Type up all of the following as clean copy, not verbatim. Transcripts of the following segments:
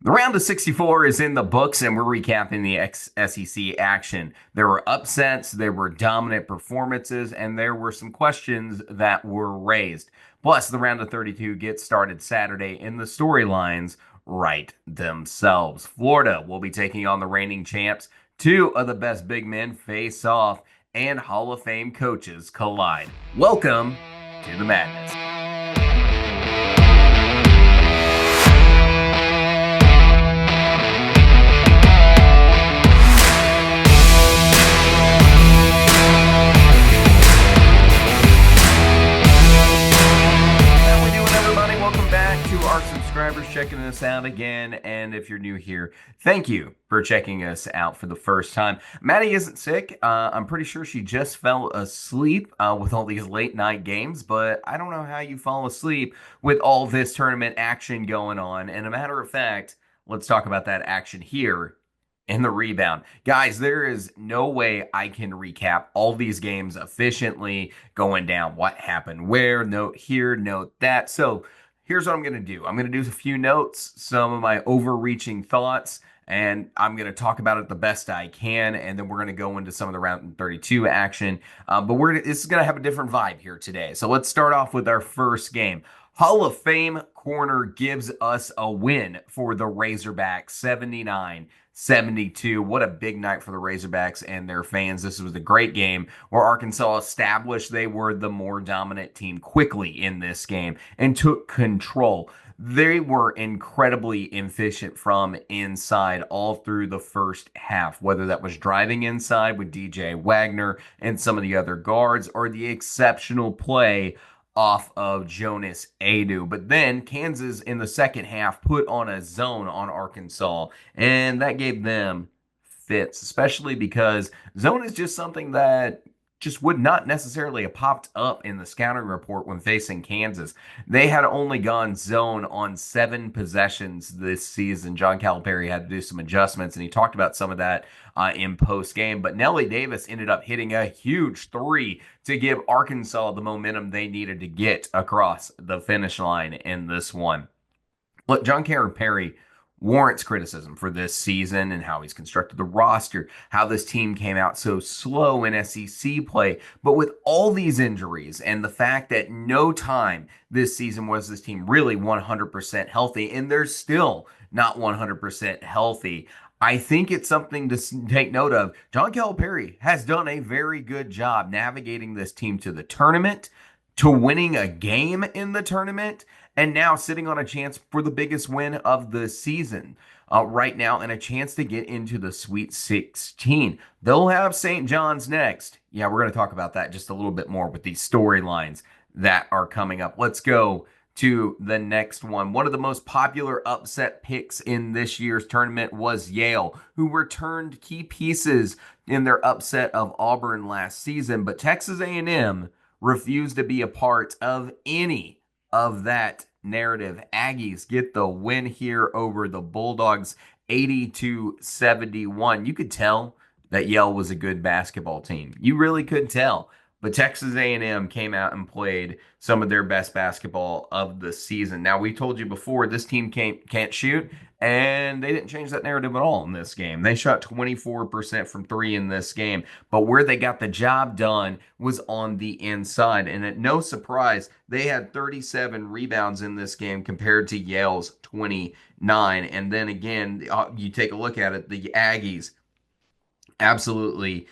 The round of 64 is in the books, and we're recapping the SEC action. There were upsets, there were dominant performances, and there were some questions that were raised. Plus, the round of 32 gets started Saturday, and the storylines write themselves. Florida will be taking on the reigning champs. Two of the best big men face off, and Hall of Fame coaches collide. Welcome to the madness. Subscribers checking us out again, and if you're new here, thank you for checking us out for the first time. Maddie isn't sick. I'm pretty sure she just fell asleep with all these late night games, but I don't know how you fall asleep with all this tournament action going on. And a matter of fact, let's talk about that action here in the rebound. Guys, there is no way I can recap all these games efficiently, going down what happened where, note here, note that. So here's what I'm going to do. I'm going to do a few notes, some of my overreaching thoughts, and I'm going to talk about it the best I can, and then we're going to go into some of the round 32 action. But this is going to have a different vibe here today. So let's start off with our first game. Hall of Fame corner gives us a win for the Razorbacks, 79-72. What a big night for the Razorbacks and their fans. This was a great game where Arkansas established they were the more dominant team quickly in this game and took control. They were incredibly efficient from inside all through the first half, whether that was driving inside with DJ Wagner and some of the other guards or the exceptional play off of Jonas Adu. But then Kansas in the second half put on a zone on Arkansas, and that gave them fits, especially because zone is just something that just would not necessarily have popped up in the scouting report when facing Kansas. They had only gone zone on 7 possessions this season. John Calipari had to do some adjustments, and he talked about some of that in post-game. But Nelly Davis ended up hitting a huge 3 to give Arkansas the momentum they needed to get across the finish line in this one. Look, John Calipari warrants criticism for this season and how he's constructed the roster, how this team came out so slow in SEC play. But with all these injuries and the fact that no time this season was this team really 100% healthy, and they're still not 100% healthy, I think it's something to take note of. John Calipari has done a very good job navigating this team to the tournament, to winning a game in the tournament, and now sitting on a chance for the biggest win of the season right now and a chance to get into the Sweet 16. They'll have St. John's next. Yeah, we're going to talk about that just a little bit more with these storylines that are coming up. Let's go to the next one. One of the most popular upset picks in this year's tournament was Yale, who returned key pieces in their upset of Auburn last season, but Texas A&M refused to be a part of any of that narrative. Aggies get the win here over the Bulldogs, 80-71. You could tell that Yale was a good basketball team. You really could tell. But Texas A&M came out and played some of their best basketball of the season. Now, we told you before, this team can't shoot, and they didn't change that narrative at all in this game. They shot 24% from 3 in this game, but where they got the job done was on the inside. And at no surprise, they had 37 rebounds in this game compared to Yale's 29. And then again, you take a look at it, the Aggies absolutely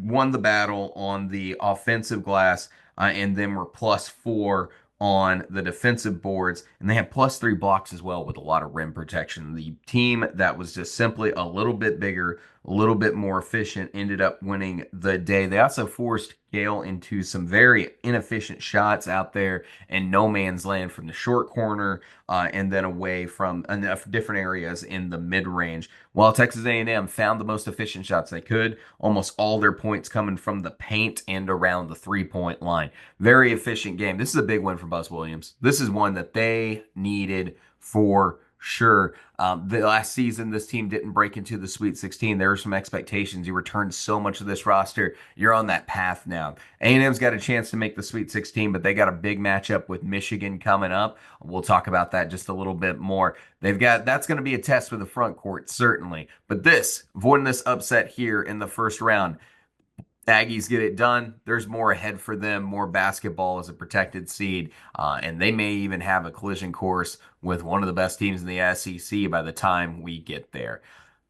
won the battle on the offensive glass, and then were +4 on the defensive boards, and they had +3 blocks as well with a lot of rim protection. The team that was just simply a little bit bigger, a little bit more efficient, ended up winning the day. They also forced Yale into some very inefficient shots out there in no man's land from the short corner and then away from enough different areas in the mid-range. While Texas A&M found the most efficient shots they could, almost all their points coming from the paint and around the three-point line. Very efficient game. This is a big win for Buzz Williams. This is one that they needed for Sure. The last season, this team didn't break into the Sweet 16. There were some expectations. You returned so much of this roster. You're on that path now. A&M's got a chance to make the Sweet 16, but they got a big matchup with Michigan coming up. We'll talk about that just a little bit more. That's going to be a test for the front court, certainly. But avoiding this upset here in the first round, Aggies get it done. There's more ahead for them, more basketball as a protected seed, and they may even have a collision course with one of the best teams in the SEC by the time we get there.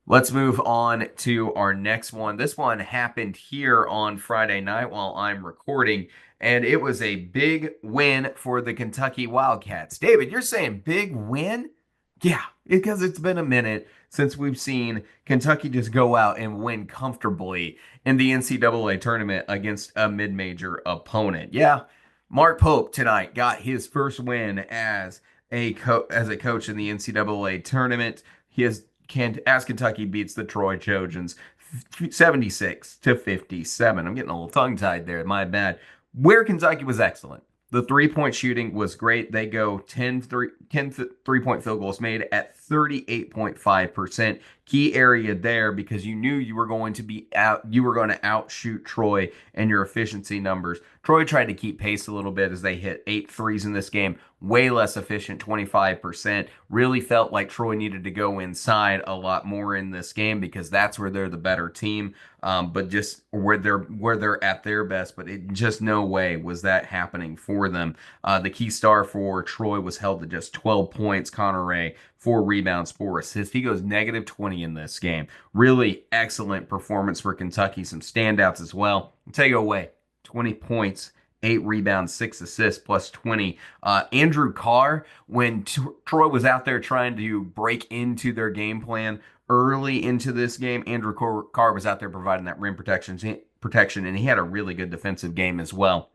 Let's move on to our next one. This one happened here on Friday night while I'm recording, and it was a big win for the Kentucky Wildcats. David, you're saying big win? Yeah, because it's been a minute since we've seen Kentucky just go out and win comfortably in the NCAA tournament against a mid-major opponent. Yeah, Mark Pope tonight got his first win as a coach in the NCAA tournament. As Kentucky beats the Troy Trojans 76-57. I'm getting a little tongue-tied there. My bad. Where Kentucky was excellent. The three-point shooting was great. They go 10 three-point field goals made at 38.5%. Key area there because you knew you were going to outshoot Troy and your efficiency numbers. Troy tried to keep pace a little bit as they hit 8 threes in this game. Way less efficient, 25%. Really felt like Troy needed to go inside a lot more in this game because that's where they're the better team. But just where they're at their best, but just no way was that happening for them. The key star for Troy was held to just 12 points. Connor Ray, 4 rebounds, 4 assists. He goes negative 20 in this game. Really excellent performance for Kentucky. Some standouts as well. Take it away. 20 points, 8 rebounds, 6 assists, plus 20. Andrew Carr, when Troy was out there trying to break into their game plan early into this game, Andrew Carr was out there providing that rim protection, and he had a really good defensive game as well.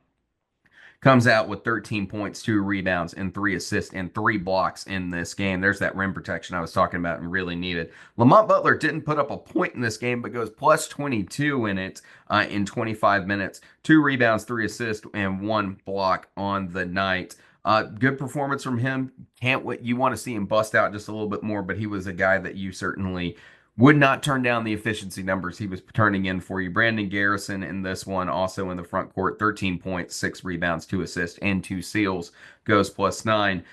Comes out with 13 points, 2 rebounds, and 3 assists and 3 blocks in this game. There's that rim protection I was talking about and really needed. Lamont Butler didn't put up a point in this game, but goes plus 22 in it in 25 minutes. 2 rebounds, 3 assists, and 1 block on the night. Good performance from him. Can't wait. You want to see him bust out just a little bit more, but he was a guy that you certainly would not turn down the efficiency numbers he was turning in for you. Brandon Garrison in this one, also in the front court, 13 points, 6 rebounds, 2 assists, and 2 steals, goes plus 9.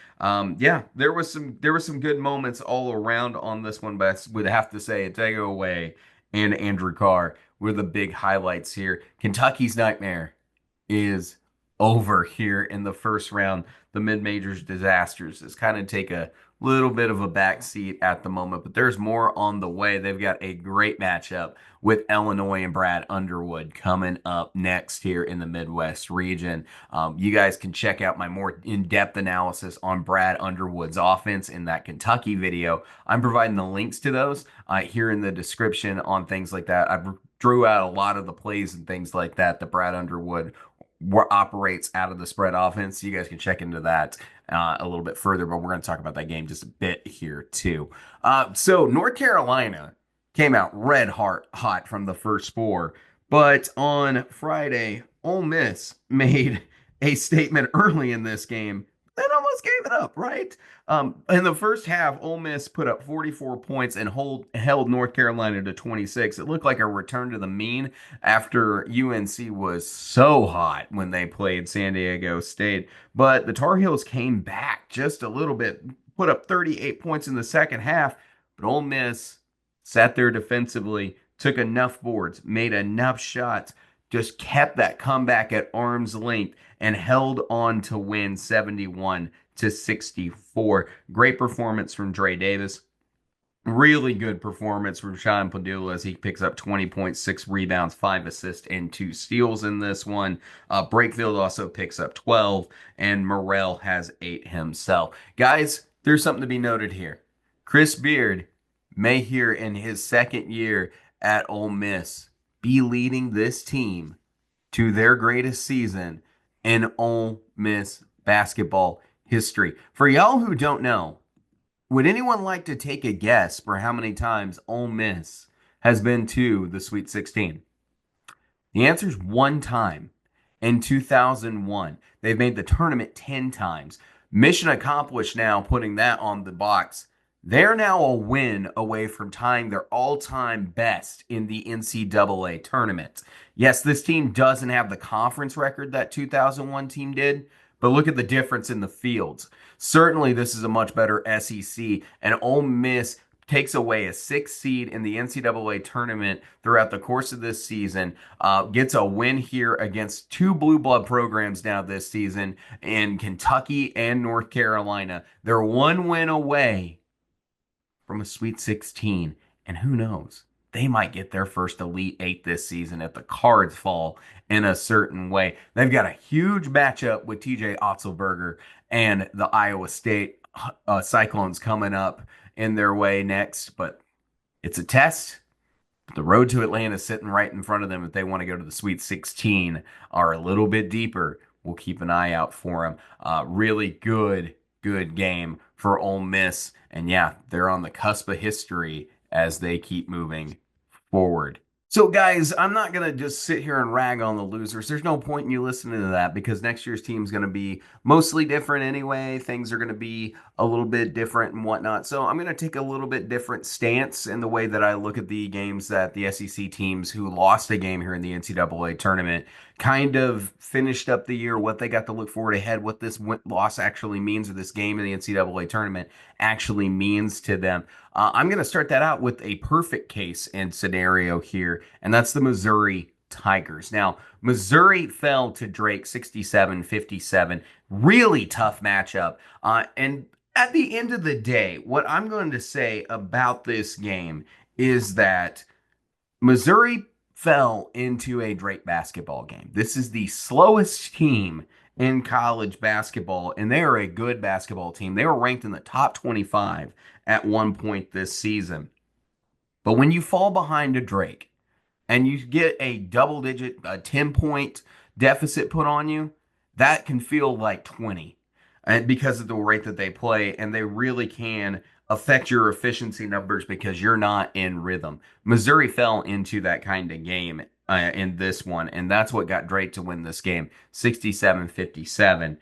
Yeah, there was some good moments all around on this one, but I would have to say Tego Away and Andrew Carr were the big highlights here. Kentucky's nightmare is over here in the first round. The mid-majors disasters is kind of take a little bit of a backseat at the moment, but there's more on the way. They've got a great matchup with Illinois and Brad Underwood coming up next here in the Midwest region. You guys can check out my more in-depth analysis on Brad Underwood's offense in that Kentucky video. I'm providing the links to those here in the description on things like that. I drew out a lot of the plays and things like that Brad Underwood operates out of the spread offense. You guys can check into that a little bit further, but we're going to talk about that game just a bit here too. So North Carolina came out red hot from the first 4, but on Friday, Ole Miss made a statement early in this game and almost gave it up, right? In the first half, Ole Miss put up 44 points and held North Carolina to 26. It looked like a return to the mean after UNC was so hot when they played San Diego State. But the Tar Heels came back just a little bit, put up 38 points in the second half, but Ole Miss sat there defensively, took enough boards, made enough shots, just kept that comeback at arm's length and held on to win 71-64. Great performance from Dre Davis. Really good performance from Sean Padula as he picks up 20.6 rebounds, 5 assists, and 2 steals in this one. Brakefield also picks up 12, and Morrell has 8 himself. Guys, there's something to be noted here. Chris Beard may here in his second year at Ole Miss be leading this team to their greatest season in Ole Miss basketball history. For y'all who don't know, would anyone like to take a guess for how many times Ole Miss has been to the Sweet 16? The answer is 1 time in 2001. They've made the tournament 10 times. Mission accomplished now, putting that on the box. They're now a win away from tying their all-time best in the NCAA tournament. Yes, this team doesn't have the conference record that 2001 team did, but look at the difference in the fields. Certainly, this is a much better SEC, and Ole Miss takes away a sixth seed in the NCAA tournament throughout the course of this season, gets a win here against two blue blood programs now this season in Kentucky and North Carolina. They're one win away from a Sweet 16. And who knows? They might get their first Elite Eight this season if the cards fall in a certain way. They've got a huge matchup with TJ Otzelberger and the Iowa State Cyclones coming up in their way next. But it's a test. The road to Atlanta is sitting right in front of them if they want to go to the Sweet 16 or a little bit deeper. We'll keep an eye out for them. Really good game for Ole Miss. And yeah, they're on the cusp of history as they keep moving forward. So, guys, I'm not going to just sit here and rag on the losers. There's no point in you listening to that because next year's team is going to be mostly different anyway. Things are going to be a little bit different and whatnot. So, I'm going to take a little bit different stance in the way that I look at the games that the SEC teams who lost a game here in the NCAA tournament kind of finished up the year, what they got to look forward ahead, what this loss actually means, or this game in the NCAA tournament actually means to them. I'm going to start that out with a perfect case and scenario here, and that's the Missouri Tigers. Now, Missouri fell to Drake 67-57. Really tough matchup. And at the end of the day, what I'm going to say about this game is that Missouri fell into a Drake basketball game. This is the slowest team in college basketball, and they are a good basketball team. They were ranked in the top 25 at one point this season. But when you fall behind a Drake and you get a double digit, a 10-point deficit put on you, that can feel like 20 and because of the rate that they play, and they really can affect your efficiency numbers because you're not in rhythm. Missouri fell into that kind of game in this one, and that's what got Drake to win this game 67-57.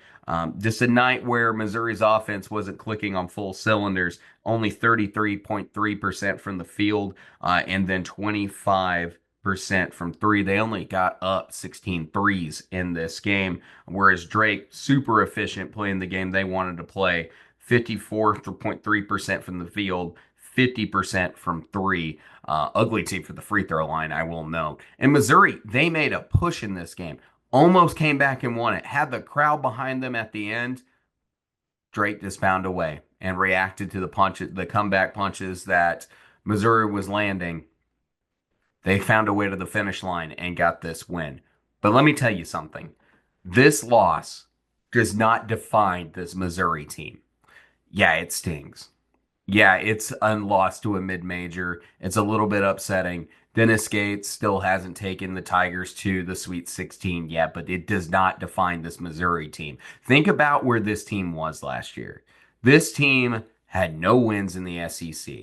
Just a night where Missouri's offense wasn't clicking on full cylinders, only 33.3% from the field, and then 25% from three. They only got up 16 threes in this game, whereas Drake, super efficient playing the game they wanted to play, 54.3% from the field, 50% from three. Ugly team for the free throw line, I will note. And Missouri, they made a push in this game, almost came back and won it, had the crowd behind them at the end. Drake just found a way and reacted to the punches, the comeback punches that Missouri was landing. They found a way to the finish line and got this win. But let me tell you something. This loss does not define this Missouri team. Yeah, it stings. Yeah, it's a loss to a mid-major. It's a little bit upsetting. Dennis Gates still hasn't taken the Tigers to the Sweet 16 yet, but it does not define this Missouri team. Think about where this team was last year. This team had no wins in the SEC.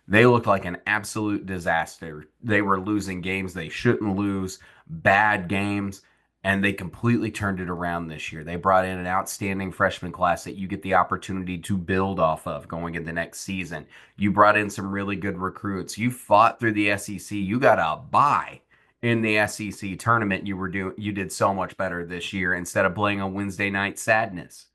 They looked like an absolute disaster. They were losing games they shouldn't lose, bad games, and they completely turned it around this year. They brought in an outstanding freshman class that you get the opportunity to build off of going into next season. You brought in some really good recruits. You fought through the SEC. You got a bye in the SEC tournament. You did so much better this year instead of playing on Wednesday night sadness.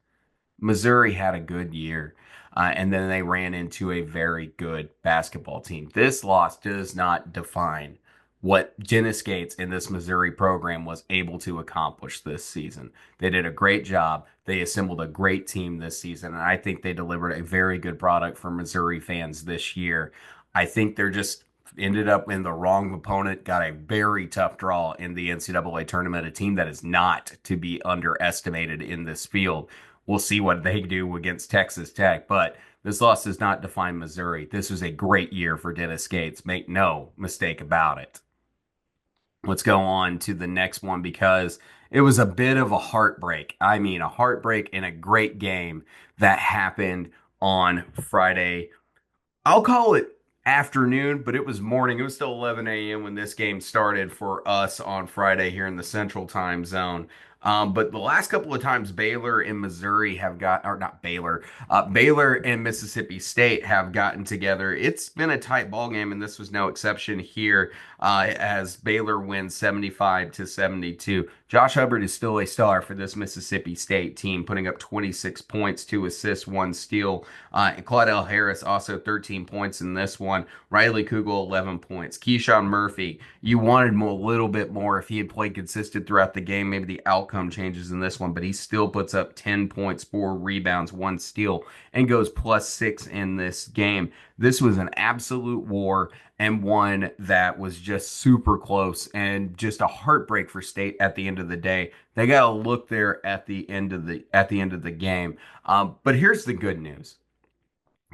Missouri had a good year, and then they ran into a very good basketball team. This loss does not define what Dennis Gates and this Missouri program was able to accomplish this season. They did a great job. They assembled a great team this season, and I think they delivered a very good product for Missouri fans this year. I think they're just ended up in the wrong opponent, got a very tough draw in the NCAA tournament, a team that is not to be underestimated in this field. We'll see what they do against Texas Tech, but this loss does not define Missouri. This was a great year for Dennis Gates. Make no mistake about it. Let's go on to the next one because it was a bit of a heartbreak. I mean, a heartbreak in a great game that happened on Friday. I'll call it afternoon, but it was morning. It was still 11 a.m. when this game started for us on Friday here in the Central Time Zone. But the last couple of times Baylor and Missouri have got, or not Baylor, Baylor and Mississippi State have gotten together. It's been a tight ball game, and this was no exception here as Baylor wins 75 to 72. Josh Hubbard is still a star for this Mississippi State team, putting up 26 points, 2 assists, 1 steal. And Claudell Harris also 13 points in this one. Riley Kugel 11 points. Keyshawn Murphy, you wanted him a little bit more if he had played consistent throughout the game. Maybe the outcome changes in this one, but he still puts up 10 points, 4 rebounds, 1 steal, and goes +6 in this game. This was an absolute war and one that was just super close and just a heartbreak for State at the end of the day. They got to look there at the end of the game. But here's the good news.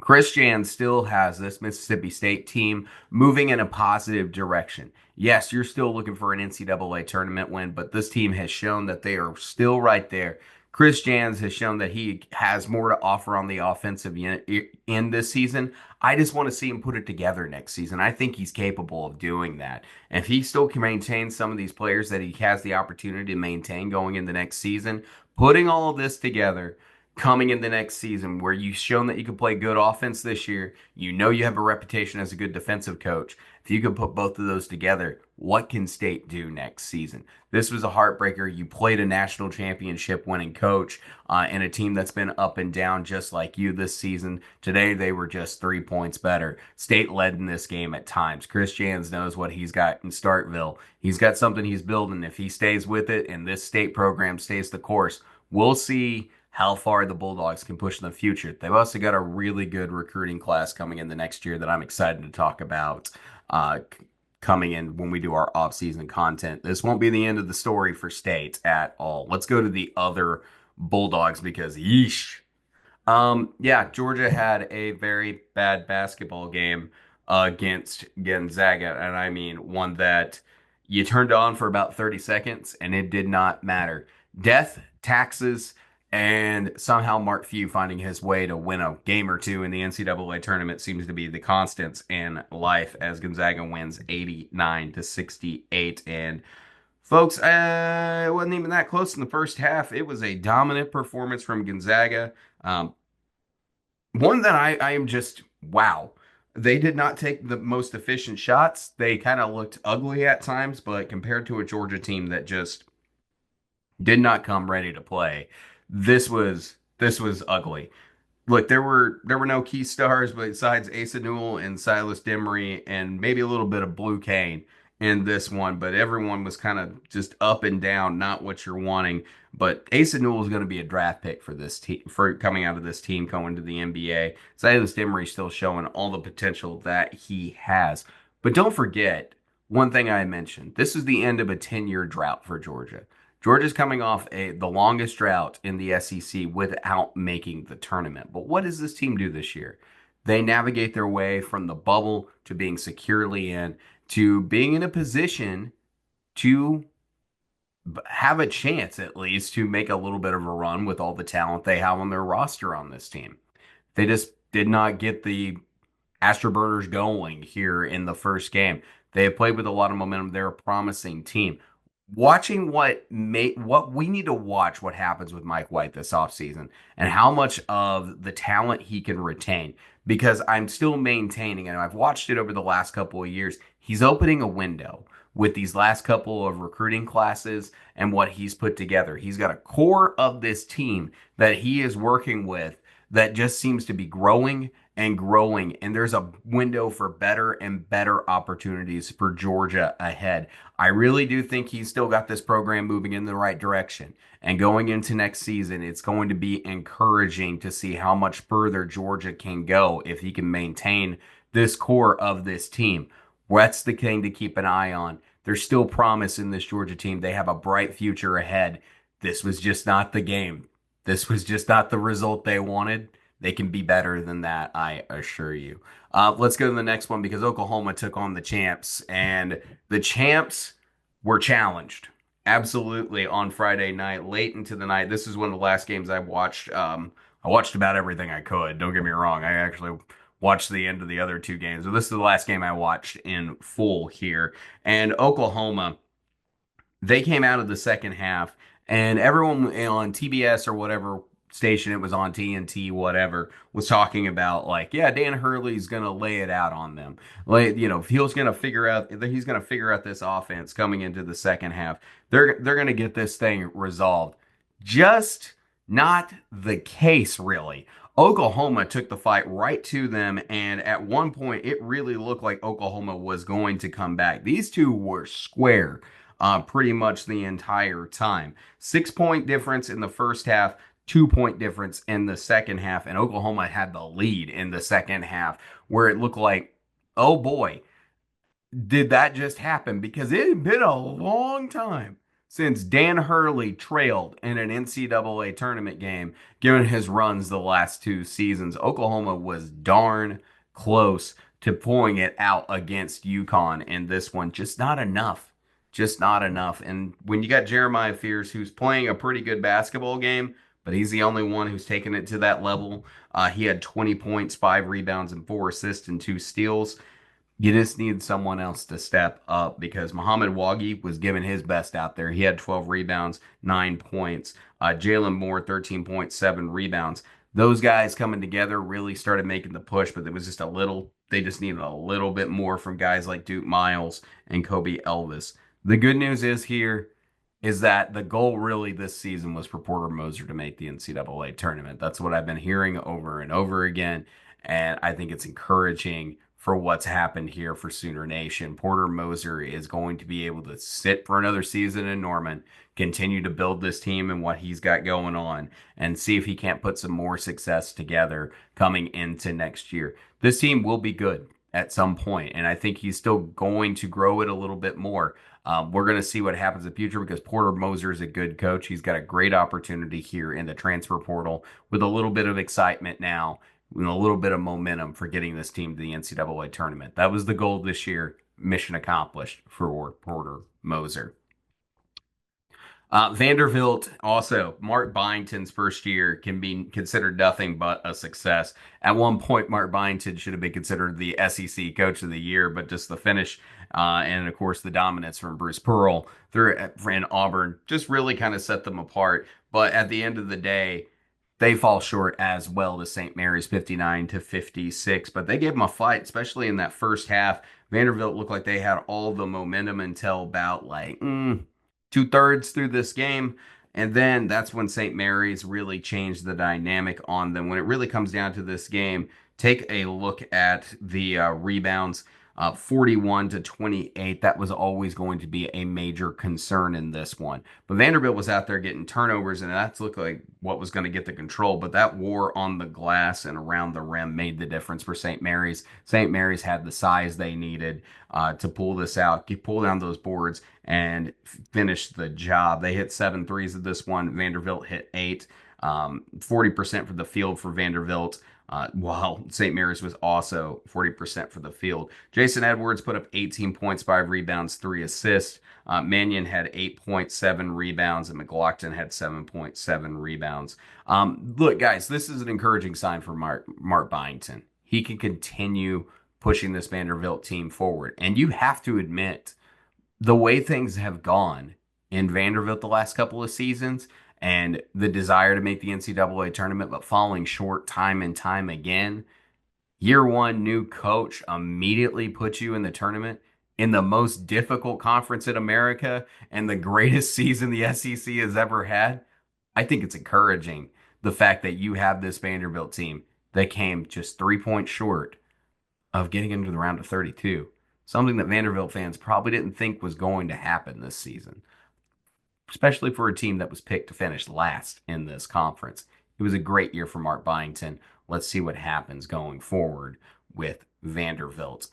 Chris Jans still has this Mississippi State team moving in a positive direction. Yes, you're still looking for an NCAA tournament win, but this team has shown that they are still right there. Chris Jans has shown that he has more to offer on the offensive end this season. I just want to see him put it together next season. I think he's capable of doing that. And if he still can maintain some of these players that he has the opportunity to maintain going in the next season, putting all of this together, coming in the next season where you've shown that you can play good offense this year. You know you have a reputation as a good defensive coach. If you can put both of those together, what can State do next season? This was a heartbreaker. You played a national championship winning coach and a team that's been up and down just like you this season. Today, they were just 3 points better. State led in this game at times. Chris Jans knows what he's got in Starkville. He's got something he's building. If he stays with it and this State program stays the course, we'll see how far the Bulldogs can push in the future. They've also got a really good recruiting class coming in the next year that I'm excited to talk about coming in when we do our off-season content. This won't be the end of the story for State at all. Let's go to the other Bulldogs because yeesh. Yeah, Georgia had a very bad basketball game against Gonzaga, and I mean one that you turned on for about 30 seconds and it did not matter. Death, taxes, and somehow Mark Few finding his way to win a game or two in the NCAA tournament seems to be the constants in life as Gonzaga wins 89 to 68. And folks, it wasn't even that close in the first half. It was a dominant performance from Gonzaga. One that I am just wow. They did not take the most efficient shots. They kind of looked ugly at times, but compared to a Georgia team that just did not come ready to play, this was ugly. Look, there were no key stars besides Asa Newell and Silas Demery and maybe a little bit of Blue Kane in this one, but everyone was kind of just up and down, not what you're wanting. But Asa Newell is going to be a draft pick for this team, for coming out of this team going to the NBA. Silas Demery still showing all the potential that he has. But don't forget one thing I mentioned. This is the end of a 10-year drought for Georgia. Georgia's coming off the longest drought in the SEC without making the tournament. But what does this team do this year? They navigate their way from the bubble to being securely in to being in a position to have a chance at least to make a little bit of a run with all the talent they have on their roster on this team. They just did not get the Afterburners going here in the first game. They have played with a lot of momentum. They're a promising team. Watching what we need to watch what happens with Mike White this offseason and how much of the talent he can retain. Because I'm still maintaining, and I've watched it over the last couple of years, he's opening a window with these last couple of recruiting classes and what he's put together. He's got a core of this team that he is working with that just seems to be growing and growing. And there's a window for better and better opportunities for Georgia ahead. I really do think he's still got this program moving in the right direction. And going into next season, it's going to be encouraging to see how much further Georgia can go if he can maintain this core of this team. That's the thing to keep an eye on. There's still promise in this Georgia team. They have a bright future ahead. This was just not the game. This was just not the result they wanted. They can be better than that, I assure you. Let's go to the next one because Oklahoma took on the champs, and the champs were challenged absolutely on Friday night, late into the night. This is one of the last games I watched. I watched about everything I could. Don't get me wrong. I actually watched the end of the other two games. So this is the last game I watched in full here. And Oklahoma, they came out of the second half And everyone on TBS or whatever station it was on, TNT, whatever, was talking about like, yeah, Dan Hurley's gonna lay it out on them. Like, if he's gonna figure out this offense coming into the second half. They're gonna get this thing resolved. Just not the case, really. Oklahoma took the fight right to them, and at one point, it really looked like Oklahoma was going to come back. These two were square pretty much the entire time. 6 point difference in the first half, 2 point difference in the second half, and Oklahoma had the lead in the second half, where it looked like, oh boy, did that just happen? Because it had been a long time since Dan Hurley trailed in an NCAA tournament game, given his runs the last 2 seasons. Oklahoma was darn close to pulling it out against UConn in this one. Just not enough. Just not enough. And when you got Jeremiah Fears, who's playing a pretty good basketball game, but he's the only one who's taken it to that level. He had 20 points, 5 rebounds, and 4 assists and 2 steals. You just need someone else to step up because Muhammad Wagi was giving his best out there. He had 12 rebounds, 9 points. Jalen Moore, 13.7 rebounds. Those guys coming together really started making the push, but it was just they just needed a little bit more from guys like Duke Miles and Kobe Elvis. The good news is that the goal really this season was for Porter Moser to make the NCAA tournament. That's what I've been hearing over and over again. And I think it's encouraging for what's happened here for Sooner Nation. Porter Moser is going to be able to sit for another season in Norman, continue to build this team and what he's got going on, and see if he can't put some more success together coming into next year. This team will be good at some point, and I think he's still going to grow it a little bit more. We're going to see what happens in the future because Porter Moser is a good coach. He's got a great opportunity here in the transfer portal with a little bit of excitement now and a little bit of momentum for getting this team to the NCAA tournament. That was the goal this year. Mission accomplished for Porter Moser. Vanderbilt also, Mark Byington's first year can be considered nothing but a success. At one point, Mark Byington should have been considered the SEC Coach of the Year, but just the finish and, of course, the dominance from Bruce Pearl through in Auburn just really kind of set them apart. But at the end of the day, they fall short as well to St. Mary's 59-56, but they gave them a fight, especially in that first half. Vanderbilt looked like they had all the momentum until about like 2/3 through this game. And then that's when St. Mary's really changed the dynamic on them. When it really comes down to this game, take a look at the rebounds. 41-28. That was always going to be a major concern in this one. But Vanderbilt was out there getting turnovers, and that's looked like what was going to get the control. But that war on the glass and around the rim made the difference for St. Mary's. St. Mary's had the size they needed to pull this out, pull down those boards, and finish the job. They hit 7 threes of this one. Vanderbilt hit 8. 40% from the field for Vanderbilt. While St. Mary's was also 40% for the field. Jason Edwards put up 18 points, 5 rebounds, 3 assists. Mannion had 8.7 rebounds, and McLaughlin had 7.7 rebounds. Look, guys, this is an encouraging sign for Mark Byington. He can continue pushing this Vanderbilt team forward. And you have to admit, the way things have gone in Vanderbilt the last couple of seasons, and the desire to make the NCAA tournament, but falling short time and time again. Year one, new coach immediately puts you in the tournament in the most difficult conference in America and the greatest season the SEC has ever had. I think it's encouraging the fact that you have this Vanderbilt team that came just 3 points short of getting into the round of 32. Something that Vanderbilt fans probably didn't think was going to happen this season, especially for a team that was picked to finish last in this conference. It was a great year for Mark Byington. Let's see what happens going forward with Vanderbilt.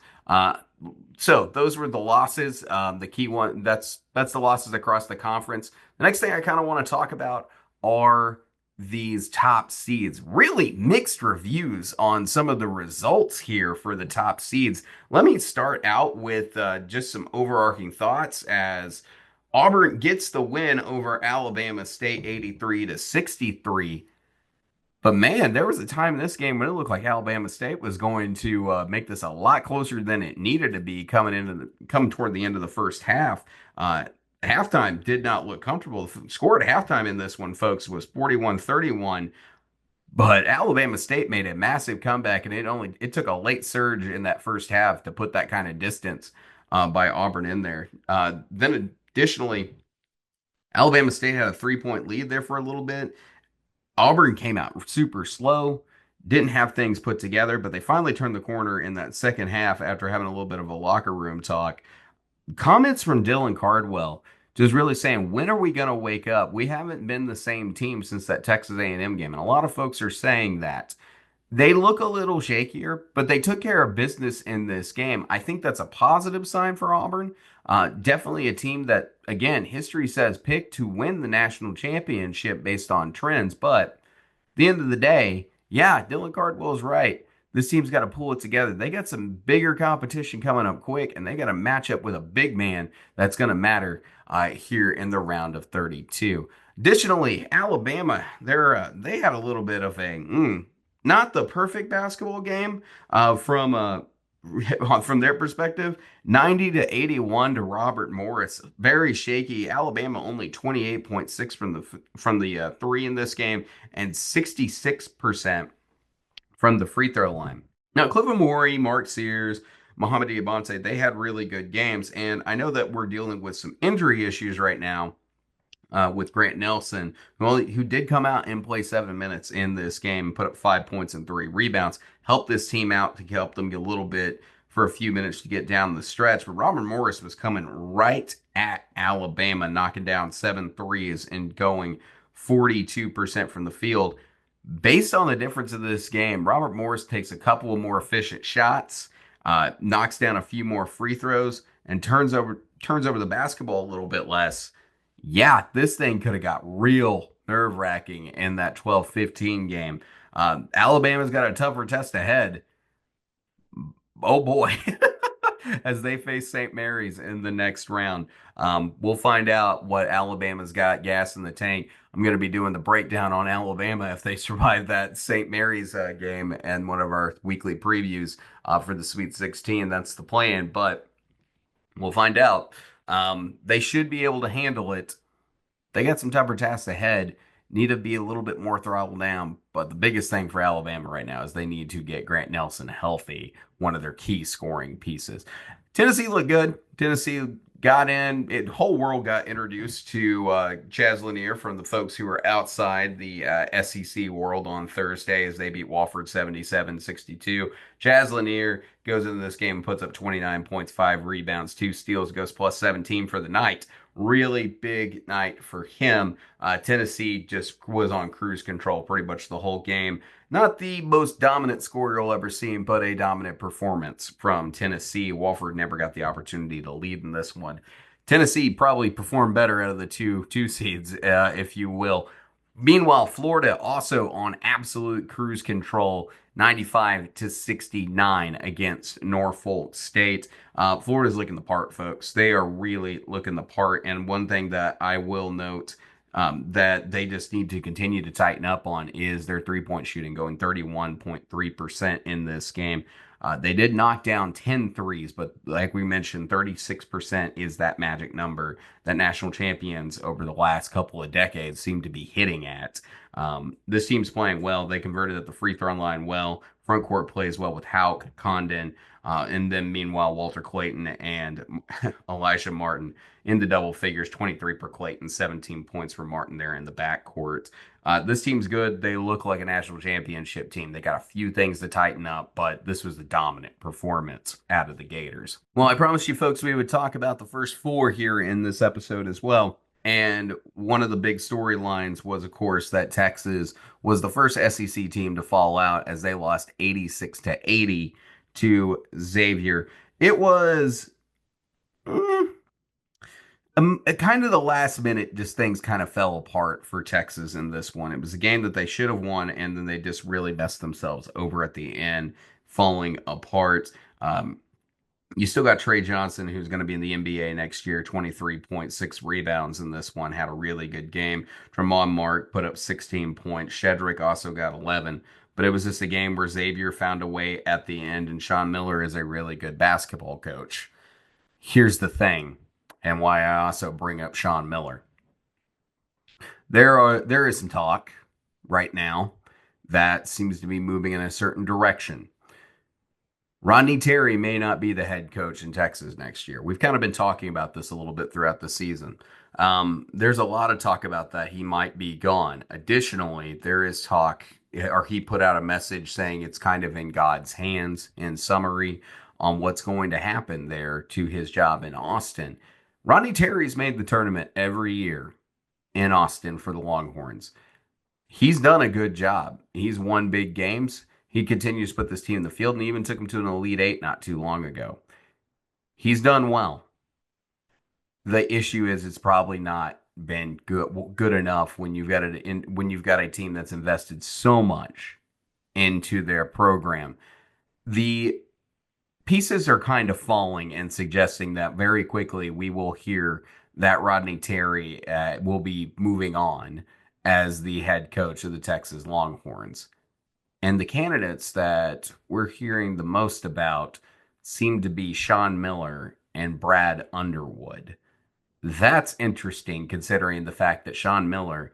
So those were the losses. The key one, that's the losses across the conference. The next thing I kind of want to talk about are these top seeds. Really mixed reviews on some of the results here for the top seeds. Let me start out with just some overarching thoughts as Auburn gets the win over Alabama State 83-63. But man, there was a time in this game when it looked like Alabama State was going to make this a lot closer than it needed to be coming toward the end of the first half. Halftime did not look comfortable. The score at halftime in this one, folks, was 41-31. But Alabama State made a massive comeback, and it took a late surge in that first half to put that kind of distance by Auburn in there. Then additionally, Alabama State had a 3-point lead there for a little bit. Auburn came out super slow, didn't have things put together, but they finally turned the corner in that second half after having a little bit of a locker room talk. Comments from Dylan Cardwell just really saying, when are we going to wake up? We haven't been the same team since that Texas A&M game, and a lot of folks are saying that. They look a little shakier, but they took care of business in this game. I think that's a positive sign for Auburn. Definitely a team that, again, history says picked to win the national championship based on trends. But at the end of the day, yeah, Dylan Cardwell's right. This team's got to pull it together. They got some bigger competition coming up quick, and they got to match up with a big man that's going to matter here in the round of 32. Additionally, Alabama, they had a little bit of a not the perfect basketball game from their perspective. 90-81 to Robert Morris, very shaky. Alabama only 28.6 from the three in this game, and 66% from the free throw line. Now, Cliff Amore, Mark Sears, Mohamed Diabate, they had really good games, and I know that we're dealing with some injury issues right now with Grant Nelson, who did come out and play 7 minutes in this game, put up 5 points and 3 rebounds, helped this team out to help them get a little bit for a few minutes to get down the stretch. But Robert Morris was coming right at Alabama, knocking down 7 threes and going 42% from the field. Based on the difference of this game, Robert Morris takes a couple of more efficient shots, knocks down a few more free throws, and turns over the basketball a little bit less. Yeah, this thing could have got real nerve-wracking in that 12-15 game. Alabama's got a tougher test ahead. Oh boy, as they face St. Mary's in the next round. We'll find out what Alabama's got gas in the tank. I'm going to be doing the breakdown on Alabama if they survive that St. Mary's game and one of our weekly previews for the Sweet 16. That's the plan, but we'll find out. They should be able to handle it. They got some tougher tasks ahead. Need to be a little bit more throttled down. But the biggest thing for Alabama right now is they need to get Grant Nelson healthy, one of their key scoring pieces. Tennessee looked good. Tennessee got in. The whole world got introduced to Chaz Lanier from the folks who were outside the SEC world on Thursday as they beat Wofford 77-62. Chaz Lanier goes into this game and puts up 29 points, 5 rebounds, 2 steals, goes plus 17 for the night. Really big night for him. Tennessee just was on cruise control pretty much the whole game. Not the most dominant score you'll ever see, but a dominant performance from Tennessee. Wofford never got the opportunity to lead in this one. Tennessee probably performed better out of the two seeds, if you will. Meanwhile, Florida also on absolute cruise control, 95-69 against Norfolk State. Florida's looking the part, folks. They are really looking the part. And one thing that I will note that they just need to continue to tighten up on is their three-point shooting, going 31.3% in this game. They did knock down 10 threes, but like we mentioned, 36% is that magic number that national champions over the last couple of decades seem to be hitting at. This team's playing well. They converted at the free throw line well. Front court plays well with Hauk, Condon, and then meanwhile, Walter Clayton and Elijah Martin in the double figures, 23 per Clayton, 17 points for Martin there in the backcourt. This team's good. They look like a national championship team. They got a few things to tighten up, but this was the dominant performance out of the Gators. Well, I promised you folks we would talk about the first four here in this episode as well. And one of the big storylines was, of course, that Texas was the first SEC team to fall out as they lost 86-80 to Xavier. It was kind of the last minute, just things kind of fell apart for Texas in this one. It was a game that they should have won, and then they just really messed themselves over at the end, falling apart. You still got Trey Johnson, who's going to be in the NBA next year, 23.6 rebounds in this one, had a really good game. Tremont Mark put up 16 points. Shedrick also got 11. But it was just a game where Xavier found a way at the end, and Sean Miller is a really good basketball coach. Here's the thing. and why I also bring up Sean Miller. There is some talk right now that seems to be moving in a certain direction. Rodney Terry may not be the head coach in Texas next year. We've kind of been talking about this a little bit throughout the season. There's a lot of talk about that he might be gone. Additionally, there is talk, or he put out a message saying it's kind of in God's hands, in summary, on what's going to happen there to his job in Austin. Rodney Terry's made the tournament every year in Austin for the Longhorns. He's done a good job. He's won big games. He continues to put this team in the field and even took him to an Elite Eight not too long ago. He's done well. The issue is it's probably not been good enough when when you've got a team that's invested so much into their program. The pieces are kind of falling and suggesting that very quickly we will hear that Rodney Terry will be moving on as the head coach of the Texas Longhorns. And the candidates that we're hearing the most about seem to be Sean Miller and Brad Underwood. That's interesting considering the fact that Sean Miller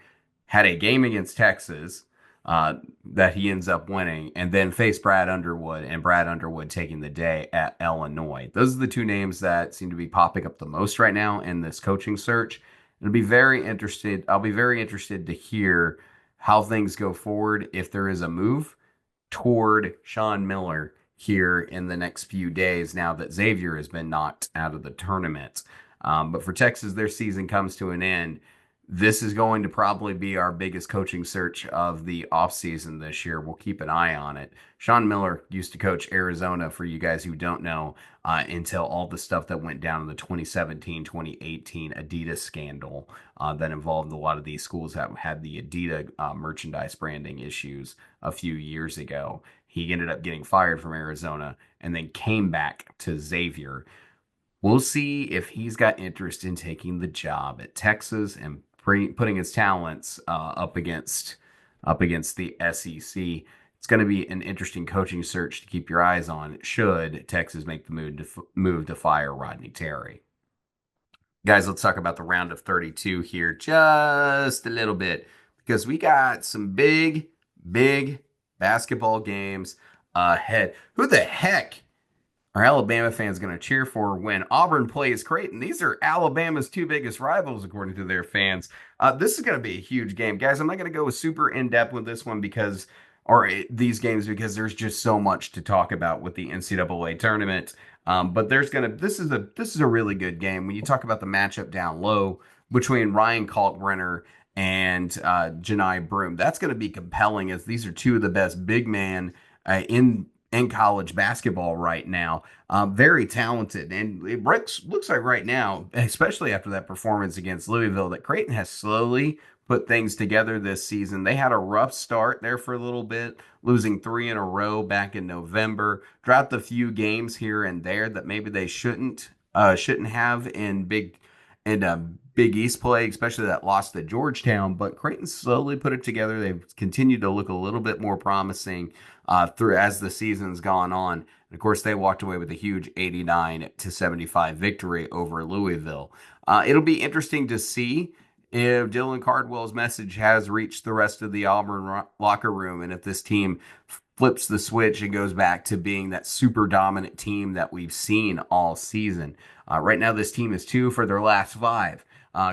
had a game against Texas that he ends up winning, and then faced Brad Underwood, and Brad Underwood taking the day at Illinois. Those are the two names that seem to be popping up the most right now in this coaching search. I'll be very interested to hear how things go forward if there is a move toward Sean Miller here in the next few days now that Xavier has been knocked out of the tournament. But for Texas, their season comes to an end. This is going to probably be our biggest coaching search of the offseason this year. We'll keep an eye on it. Sean Miller used to coach Arizona, for you guys who don't know, until all the stuff that went down in the 2017-2018 Adidas scandal that involved a lot of these schools that had the Adidas merchandise branding issues a few years ago. He ended up getting fired from Arizona and then came back to Xavier. We'll see if he's got interest in taking the job at Texas and putting his talents up against the SEC. It's going to be an interesting coaching search to keep your eyes on should Texas make the move to fire Rodney Terry. Guys, let's talk about the round of 32 here just a little bit because we got some big basketball games ahead. Who the heck are Alabama fans going to cheer for when Auburn plays Creighton? These are Alabama's two biggest rivals, according to their fans. This is going to be a huge game, guys. I'm not going to go super in depth with this one these games because there's just so much to talk about with the NCAA tournament. But this is a really good game when you talk about the matchup down low between Ryan Kalkbrenner and Janai Broome. That's going to be compelling as these are two of the best big men in college basketball right now. Very talented. And it looks like right now, especially after that performance against Louisville, that Creighton has slowly put things together this season. They had a rough start there for a little bit, losing 3 in a row back in November, dropped a few games here and there that maybe they shouldn't have in Big East play, especially that loss to Georgetown. But Creighton slowly put it together. They've continued to look a little bit more promising through as the season's gone on. And of course, they walked away with a huge 89-75 victory over Louisville. It'll be interesting to see if Dylan Cardwell's message has reached the rest of the Auburn locker room and if this team flips the switch and goes back to being that super dominant team that we've seen all season. Right now, this team is 2 for their last 5,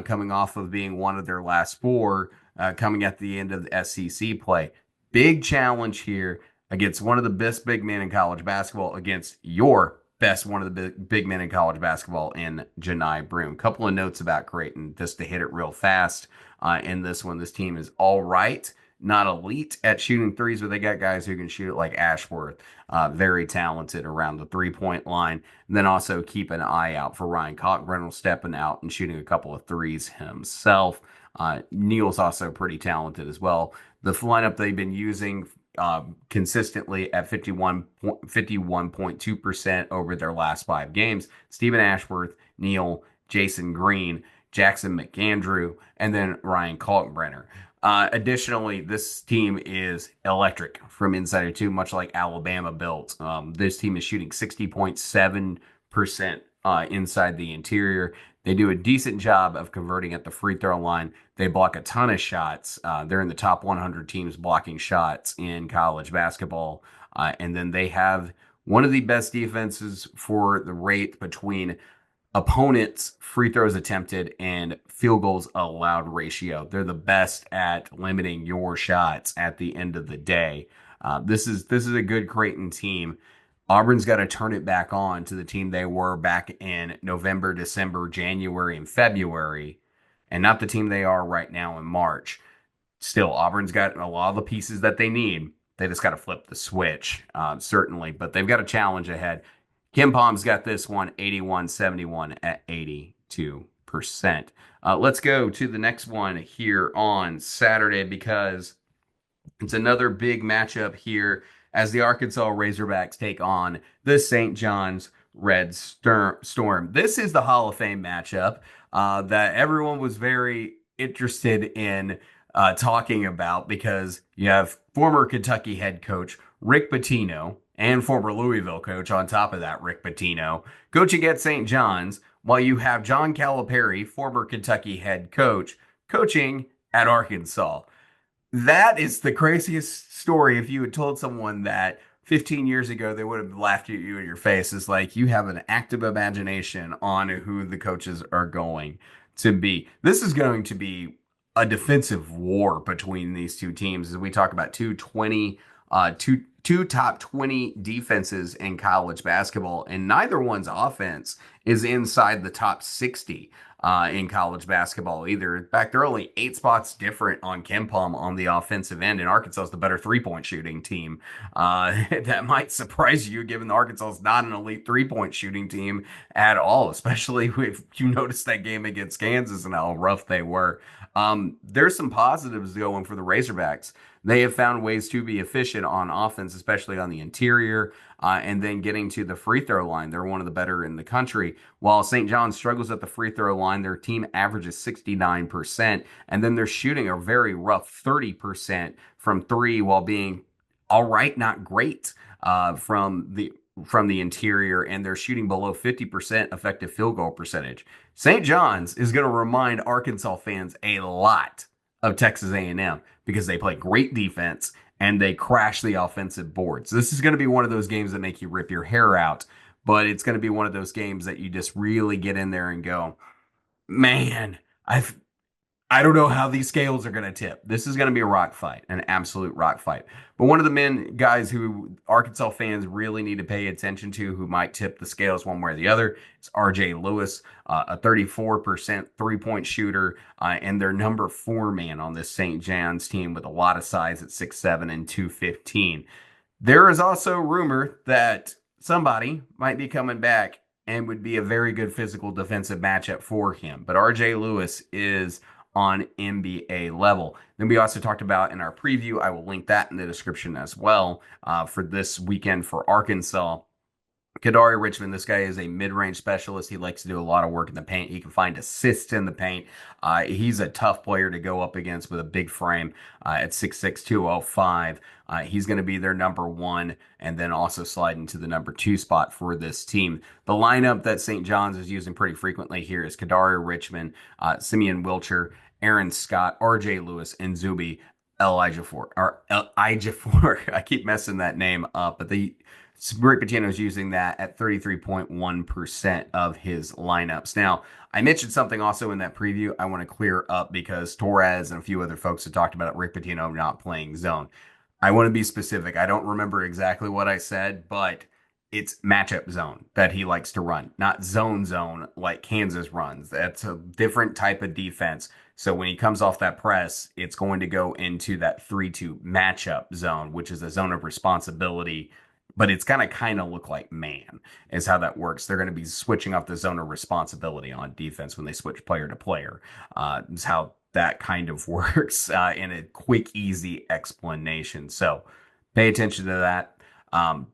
coming off of being 1 of their last 4, coming at the end of the SEC play. Big challenge here against one of the best big men in college basketball, against your best one of the big men in college basketball in Janai Broome. Couple of notes about Creighton, just to hit it real fast. In this one, this team is all right. Not elite at shooting threes, but they got guys who can shoot it like Ashworth. Very talented around the three-point line. And then also keep an eye out for Ryan Kalkbrenner stepping out and shooting a couple of threes himself. Neal's also pretty talented as well. The lineup they've been using consistently at 51.2% over their last 5 games. Stephen Ashworth, Neal, Jason Green, Jackson McAndrew, and then Ryan Kalkbrenner. Additionally, this team is electric from inside or two, much like Alabama built. This team is shooting 60.7% inside the interior. They do a decent job of converting at the free throw line. They block a ton of shots. They're in the top 100 teams blocking shots in college basketball. And then they have one of the best defenses for the rate between opponents' free throws attempted and field goals allowed ratio. They're the best at limiting your shots at the end of the day. This is a good Creighton team. Auburn's got to turn it back on to the team they were back in November, December, January, and February, and not the team they are right now in March. Still, Auburn's got a lot of the pieces that they need. They just got to flip the switch, certainly, but they've got a challenge ahead. Kim Palm's got this one 81-71 at 82%. Let's go to the next one here on Saturday because it's another big matchup here as the Arkansas Razorbacks take on the St. John's Red Storm. This is the Hall of Fame matchup that everyone was very interested in talking about because you have former Kentucky head coach Rick Pitino and former Louisville coach on top of that, Rick Pitino, coaching at St. John's, while you have John Calipari, former Kentucky head coach, coaching at Arkansas. That is the craziest story. If you had told someone that 15 years ago, they would have laughed at you in your face. It's like you have an active imagination on who the coaches are going to be. This is going to be a defensive war between these two teams as we talk about two top 20 defenses in college basketball, and neither one's offense is inside the top 60 in college basketball either. In fact, they're only 8 spots different on KenPom on the offensive end, and Arkansas is the better three-point shooting team. That might surprise you, given that Arkansas is not an elite three-point shooting team at all, especially if you noticed that game against Kansas and how rough they were. There's some positives going for the Razorbacks. They have found ways to be efficient on offense, especially on the interior, and then getting to the free throw line. They're one of the better in the country. While St. John struggles at the free throw line, their team averages 69%, and then they're shooting a very rough 30% from three, while being all right, not great from the interior, and they're shooting below 50% effective field goal percentage. St. John's is going to remind Arkansas fans a lot of Texas A&M because they play great defense and they crash the offensive boards. This is going to be one of those games that make you rip your hair out, but it's going to be one of those games that you just really get in there and go, man, I don't know how these scales are going to tip. This is going to be a rock fight, an absolute rock fight. But one of the guys who Arkansas fans really need to pay attention to, who might tip the scales one way or the other, is R.J. Lewis, a 34% three-point shooter, and their number 4 man on this St. John's team with a lot of size at 6'7" and 215. There is also rumor that somebody might be coming back and would be a very good physical defensive matchup for him. But R.J. Lewis is on NBA level. Then we also talked about in our preview, I will link that in the description as well, for this weekend for Arkansas. Kadari Richmond, this guy is a mid-range specialist. He likes to do a lot of work in the paint. He can find assists in the paint. He's a tough player to go up against with a big frame at 6'6", 205. He's going to be their number 1 and then also slide into the number 2 spot for this team. The lineup that St. John's is using pretty frequently here is Kadari Richmond, Simeon Wilcher, Aaron Scott, R.J. Lewis, and Zuby Elijahfor. I keep messing that name up, but Rick Pitino is using that at 33.1% of his lineups. Now, I mentioned something also in that preview I want to clear up because Torres and a few other folks have talked about Rick Pitino not playing zone. I want to be specific. I don't remember exactly what I said, but it's matchup zone that he likes to run, not zone like Kansas runs. That's a different type of defense. So when he comes off that press, it's going to go into that 3-2 matchup zone, which is a zone of responsibility, but it's going to kind of look like man is how that works. They're going to be switching off the zone of responsibility on defense when they switch player to player. Is how that kind of works in a quick, easy explanation. So pay attention to that.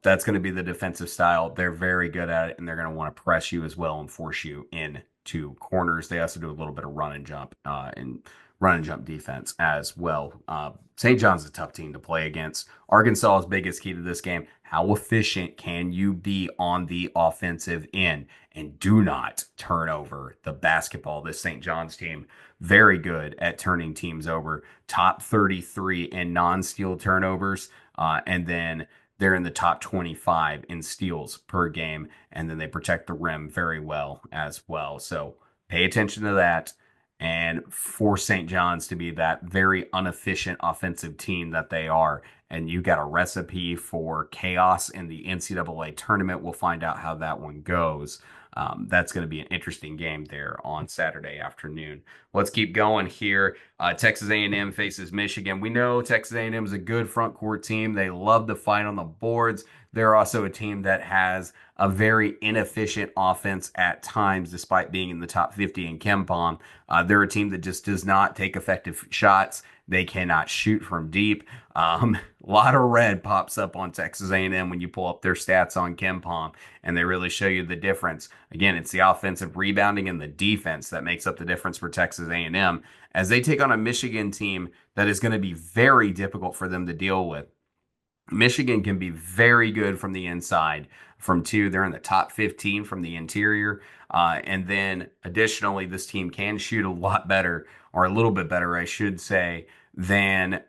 That's going to be the defensive style. They're very good at it, and they're going to want to press you as well and force you into corners. They also do a little bit of run and jump and run and jump defense as well. St. John's a tough team to play against. Arkansas's biggest key to this game: how efficient can you be on the offensive end? And do not turn over the basketball. This St. John's team, very good at turning teams over. Top 33 in non-steal turnovers. And then they're in the top 25 in steals per game. And then they protect the rim very well as well. So pay attention to that and force St. John's to be that very inefficient offensive team that they are. And you got a recipe for chaos in the NCAA tournament. We'll find out how that one goes. That's going to be an interesting game there on Saturday afternoon. Let's keep going here. Texas A&M faces Michigan. We know Texas A&M is a good front court team. They love to fight on the boards. They're also a team that has a very inefficient offense at times, despite being in the top 50 in KenPom. They're a team that just does not take effective shots. They cannot shoot from deep. A lot of red pops up on Texas A&M when you pull up their stats on KenPom, and they really show you the difference. Again, it's the offensive rebounding and the defense that makes up the difference for Texas A&M as they take on a Michigan team that is going to be very difficult for them to deal with. Michigan can be very good from the inside. From two, they're in the top 15 from the interior. And then additionally, this team can shoot a lot better, or a little bit better, I should say, than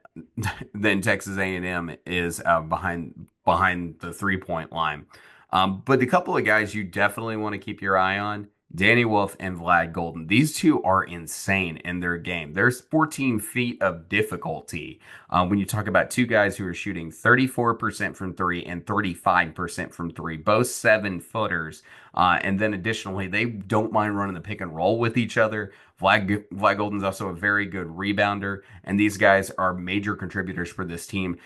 Texas A&M is behind the 3-point line. But a couple of guys you definitely want to keep your eye on: Danny Wolf and Vlad Golden. These two are insane in their game. There's 14 feet of difficulty when you talk about two guys who are shooting 34% from three and 35% from three, both 7-footers. And then additionally, they don't mind running the pick and roll with each other. Vlad Golden's also a very good rebounder, and these guys are major contributors for this team,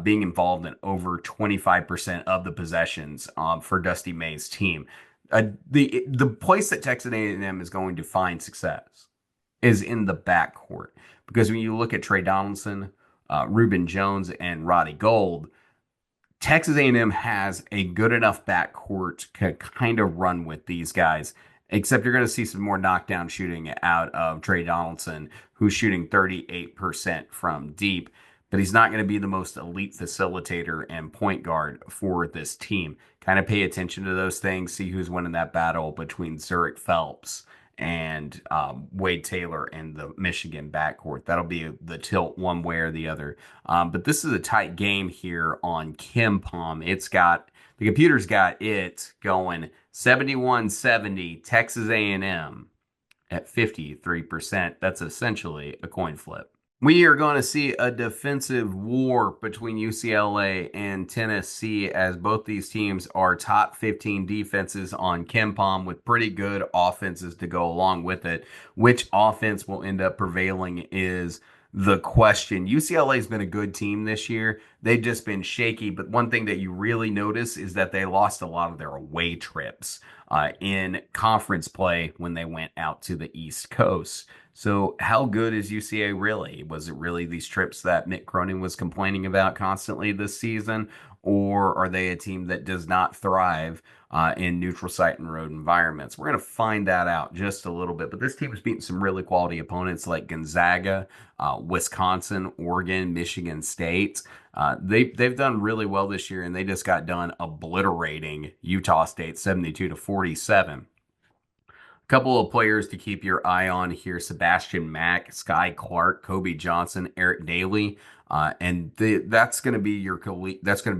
being involved in over 25% of the possessions for Dusty May's team. The place that Texas A&M is going to find success is in the backcourt, because when you look at Trey Donaldson, Reuben Jones, and Roddy Gold, Texas A&M has a good enough backcourt to kind of run with these guys. Except you're going to see some more knockdown shooting out of Trey Donaldson, who's shooting 38% from deep. But he's not going to be the most elite facilitator and point guard for this team. Kind of pay attention to those things. See who's winning that battle between Zurich Phelps and Wade Taylor and the Michigan backcourt. That'll be the tilt one way or the other. But this is a tight game here on KenPom. The computer's got it going 71-70 Texas A&M at 53%. That's essentially a coin flip. We are going to see a defensive war between UCLA and Tennessee, as both these teams are top 15 defenses on KenPom with pretty good offenses to go along with it. Which offense will end up prevailing is the question. UCLA has been a good team this year. They've just been shaky, but one thing that you really notice is that they lost a lot of their away trips in conference play when they went out to the East Coast. So how good is UCA really? Was it really these trips that Mick Cronin was complaining about constantly this season? Or are they a team that does not thrive in neutral site and road environments? We're going to find that out just a little bit. But this team has beaten some really quality opponents like Gonzaga, Wisconsin, Oregon, Michigan State. They've done really well this year, and they just got done obliterating Utah State 72-47. Couple of players to keep your eye on here: Sebastian Mack, Sky Clark, Kobe Johnson, Eric Daly, and that's going to be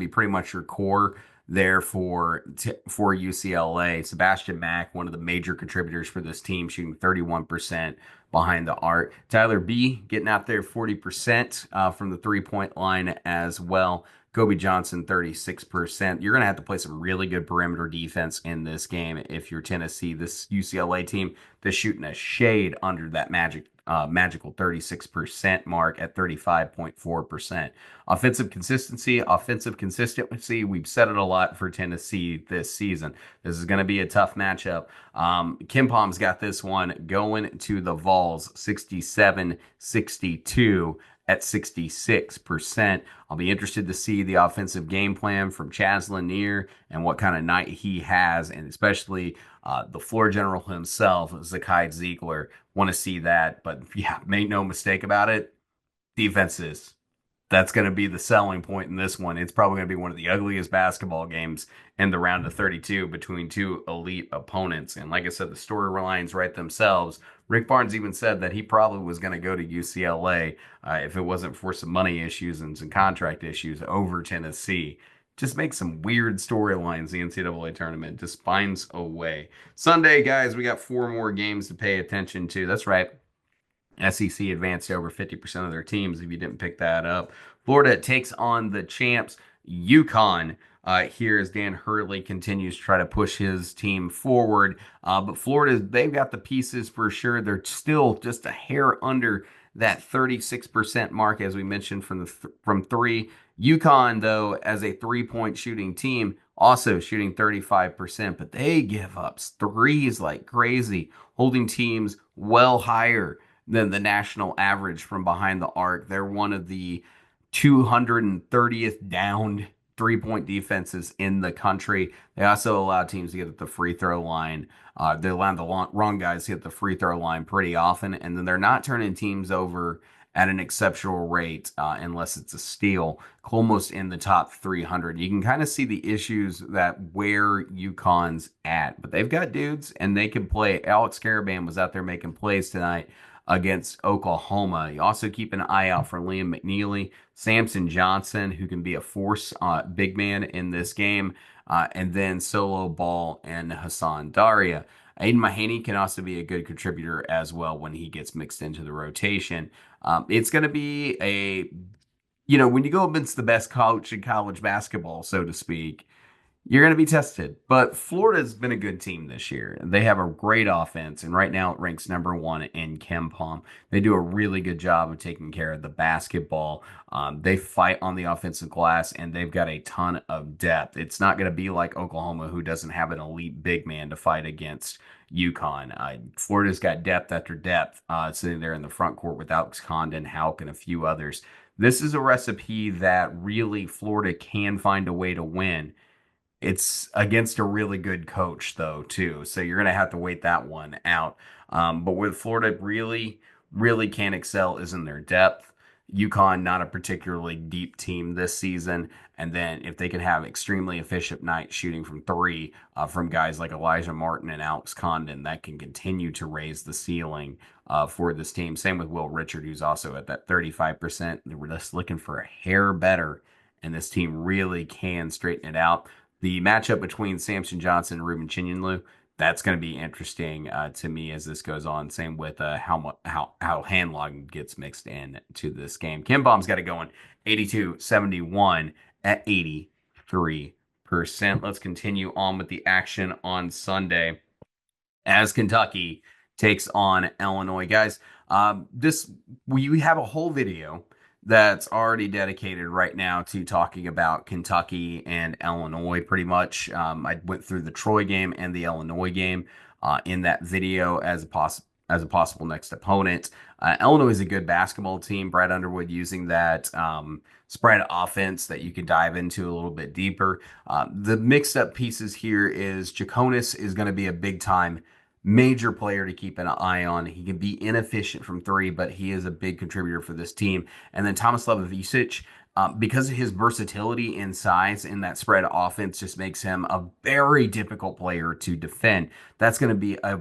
pretty much your core there for UCLA. Sebastian Mack, one of the major contributors for this team, shooting 31% behind the arc. Tyler B getting out there 40% from the 3-point line as well. Kobe Johnson, 36%. You're going to have to play some really good perimeter defense in this game if you're Tennessee. This UCLA team, they're shooting a shade under that magical 36% mark at 35.4%. Offensive consistency. We've said it a lot for Tennessee this season. This is going to be a tough matchup. KenPom's got this one going to the Vols 67-62 at 66%. I'll be interested to see the offensive game plan from Chaz Lanier and what kind of night he has, and especially the floor general himself, Zakai Ziegler. Want to see that. But yeah, make no mistake about it, defenses. That's going to be the selling point in this one. It's probably going to be one of the ugliest basketball games in the round of 32 between two elite opponents. And like I said, the storylines write themselves. Rick Barnes even said that he probably was going to go to UCLA if it wasn't for some money issues and some contract issues over Tennessee. Just makes some weird storylines the NCAA tournament. Just finds a way. Sunday, guys, we got four more games to pay attention to. That's right. SEC advanced over 50% of their teams if you didn't pick that up. Florida takes on the champs, UConn. Here as Dan Hurley continues to try to push his team forward. But Florida, they've got the pieces for sure. They're still just a hair under that 36% mark, as we mentioned from three. UConn, though, as a 3-point shooting team, also shooting 35%, but they give up threes like crazy, holding teams well higher than the national average from behind the arc. They're one of the 230th downed 3-point defenses in the country. They also allow teams to get at the free throw line. They allow the wrong guys to hit the free throw line pretty often, and then they're not turning teams over at an exceptional rate unless it's a steal, almost in the top 300. You can kind of see the issues that where UConn's at, but they've got dudes and they can play. Alex Caravan was out there making plays tonight against Oklahoma. You also keep an eye out for Liam McNeely, Samson Johnson, who can be a force big man in this game, and then Solo Ball and Hassan Daria. Aiden Mahaney can also be a good contributor as well when he gets mixed into the rotation. It's going to be when you go against the best coach in college basketball, so to speak, you're going to be tested. But Florida's been a good team this year. They have a great offense, and right now it ranks number one in KenPom. They do a really good job of taking care of the basketball. They fight on the offensive glass, and they've got a ton of depth. It's not going to be like Oklahoma, who doesn't have an elite big man to fight against UConn. Florida's got depth after depth sitting there in the front court with Alex Condon, Hauk, and a few others. This is a recipe that really Florida can find a way to win. It's against a really good coach, though, too. So you're going to have to wait that one out. But where Florida really can excel is in their depth. UConn, not a particularly deep team this season. And then if they can have extremely efficient nights shooting from three from guys like Elijah Martin and Alex Condon, that can continue to raise the ceiling for this team. Same with Will Richard, who's also at that 35%. We're just looking for a hair better, and this team really can straighten it out. The matchup between Samson Johnson and Ruben Chinyonlu, that's going to be interesting to me as this goes on. Same with how Handlog gets mixed in to this game. KenPom's got it going 82-71 at 83%. Let's continue on with the action on Sunday as Kentucky takes on Illinois. Guys, we have a whole video that's already dedicated right now to talking about Kentucky and Illinois pretty much. I went through the Troy game and the Illinois game in that video as a possible next opponent. Illinois is a good basketball team. Brad Underwood using that spread offense that you could dive into a little bit deeper. The mixed up pieces here is Jaconis is going to be a big time major player to keep an eye on. He can be inefficient from three, but he is a big contributor for this team. And then Thomas Levovic, because of his versatility and size in that spread offense, just makes him a very difficult player to defend. That's going to be a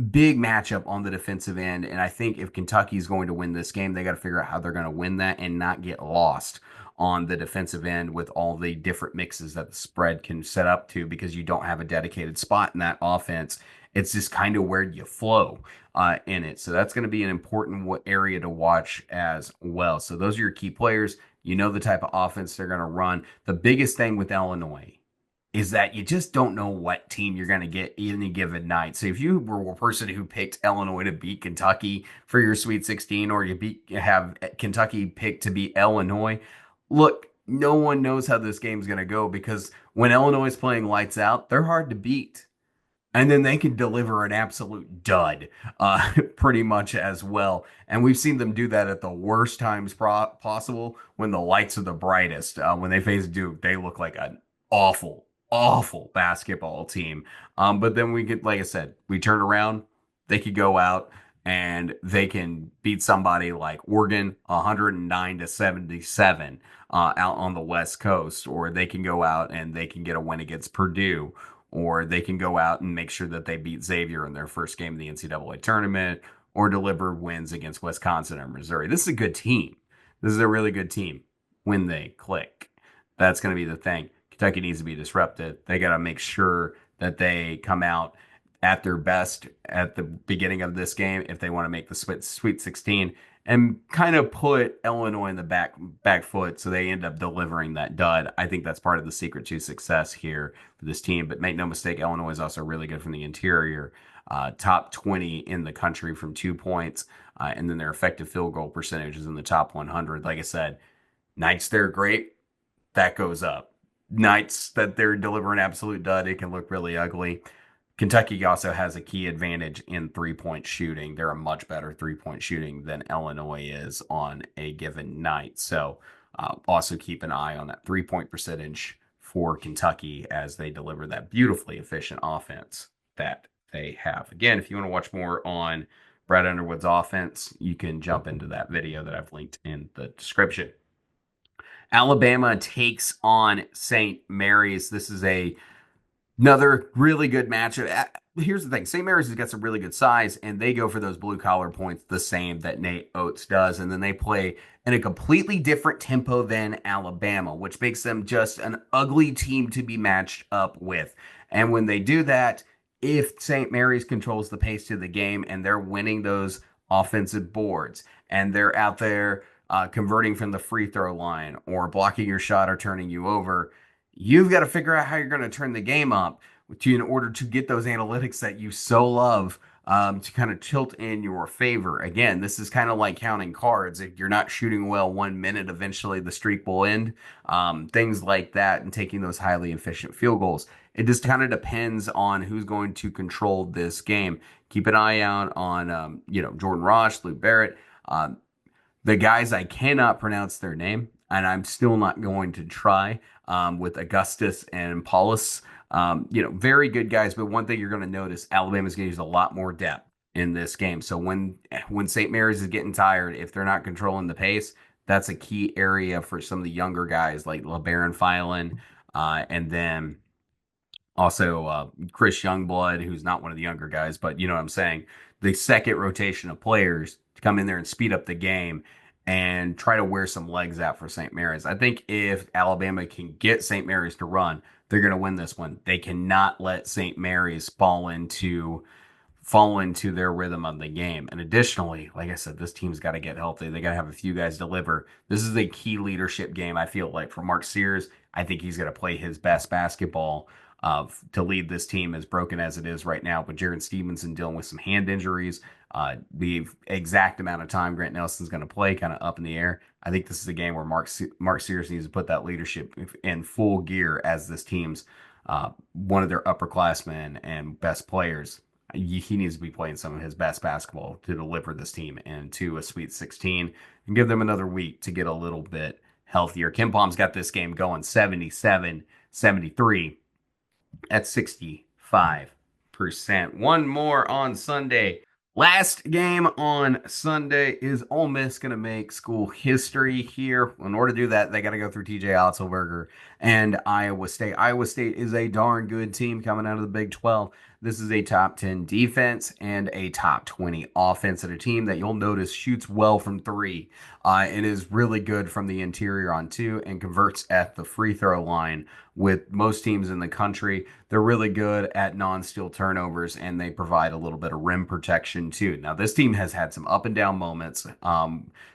big matchup on the defensive end. And I think if Kentucky is going to win this game, they got to figure out how they're going to win that and not get lost on the defensive end with all the different mixes that the spread can set up to, because you don't have a dedicated spot in that offense. It's just kind of where you flow in it. So that's going to be an important area to watch as well. So those are your key players. You know the type of offense they're going to run. The biggest thing with Illinois is that you just don't know what team you're going to get any given night. So if you were a person who picked Illinois to beat Kentucky for your Sweet 16, or you have Kentucky picked to beat Illinois, look, no one knows how this game's going to go, because when Illinois is playing lights out, they're hard to beat. and then they can deliver an absolute dud, pretty much as well. And we've seen them do that at the worst times possible when the lights are the brightest. When they face Duke, they look like an awful, awful basketball team. But then we get, like I said, we turn around, they could go out and they can beat somebody like Oregon 109 to 77 out on the West Coast, or they can go out and they can get a win against Purdue, or they can go out and make sure that they beat Xavier in their first game of the NCAA tournament, or deliver wins against Wisconsin or Missouri. This is a good team. This is a really good team when they click. That's going to be the thing. Kentucky needs to be disrupted. They got to make sure that they come out at their best at the beginning of this game if they want to make the Sweet 16 and kind of put Illinois in the back foot so they end up delivering that dud. I think that's part of the secret to success here for this team. But make no mistake, Illinois is also really good from the interior, top 20 in the country from 2 points, and then their effective field goal percentage is in the top 100. Like I said, nights they're great, that goes up. Nights that they're delivering absolute dud, it can look really ugly. Kentucky also has a key advantage in 3-point shooting. They're a much better 3-point shooting than Illinois is on a given night. So also keep an eye on that 3-point percentage for Kentucky as they deliver that beautifully efficient offense that they have. Again, if you want to watch more on Brad Underwood's offense, you can jump into that video that I've linked in the description. Alabama takes on St. Mary's. This is another really good matchup. Here's the thing. St. Mary's has got some really good size, and they go for those blue-collar points the same that Nate Oates does, and then they play in a completely different tempo than Alabama, which makes them just an ugly team to be matched up with. And when they do that, if St. Mary's controls the pace of the game and they're winning those offensive boards and they're out there converting from the free throw line or blocking your shot or turning you over, you've got to figure out how you're going to turn the game up in order to get those analytics that you so love to kind of tilt in your favor. Again, this is kind of like counting cards. If you're not shooting well 1 minute, eventually the streak will end. Things like that, and taking those highly efficient field goals. It just kind of depends on who's going to control this game. Keep an eye out on Jordan Ross, Luke Barrett. The guys, I cannot pronounce their name, and I'm still not going to try, with Augustus and Paulus. Very good guys, but one thing you're going to notice, Alabama's going to use a lot more depth in this game. So when St. Mary's is getting tired, if they're not controlling the pace, that's a key area for some of the younger guys like LeBaron Filan, and then also Chris Youngblood, who's not one of the younger guys, but you know what I'm saying. The second rotation of players to come in there and speed up the game and try to wear some legs out for St. Mary's. I think if Alabama can get St. Mary's to run, they're going to win this one. They cannot let St. Mary's fall into their rhythm of the game. And additionally, like I said, this team's got to get healthy. They got to have a few guys deliver. This is a key leadership game, I feel like, for Mark Sears. I think he's going to play his best basketball to lead this team, as broken as it is right now, with Jaron Stevenson dealing with some hand injuries. The exact amount of time Grant Nelson's going to play kind of up in the air. I think this is a game where Mark Sears needs to put that leadership in full gear as this team's one of their upperclassmen and best players. He needs to be playing some of his best basketball to deliver this team into a Sweet 16 and give them another week to get a little bit healthier. Ken Palm's got this game going 77-73 at 65%. One more on Sunday. Last game on Sunday. Is Ole Miss going to make school history here? In order to do that, they got to go through TJ Otzelberger and Iowa State. Iowa State is a darn good team coming out of the Big 12. This is a top 10 defense and a top 20 offense, and a team that you'll notice shoots well from three. It is really good from the interior on two and converts at the free throw line. With most teams in the country, they're really good at non-steal turnovers, and they provide a little bit of rim protection too. Now, this team has had some up and down moments,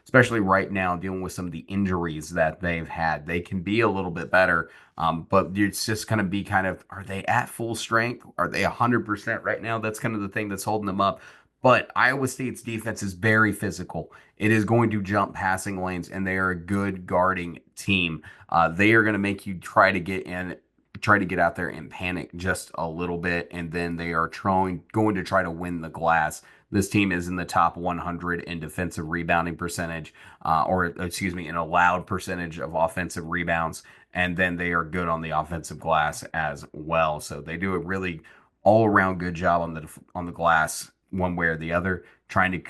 especially right now, dealing with some of the injuries that they've had. They can be a little bit better, but it's just going to be are they at full strength? Are they 100% right now? That's kind of the thing that's holding them up. But Iowa State's defense is very physical. It is going to jump passing lanes, and they are a good guarding team. They are going to make you try to get in try to get out there and panic just a little bit, and then they are going to try to win the glass. This team is in the top 100 in defensive rebounding percentage, or excuse me, in allowed percentage of offensive rebounds, and then they are good on the offensive glass as well. So they do a really all around good job on the glass, one way or the other, trying to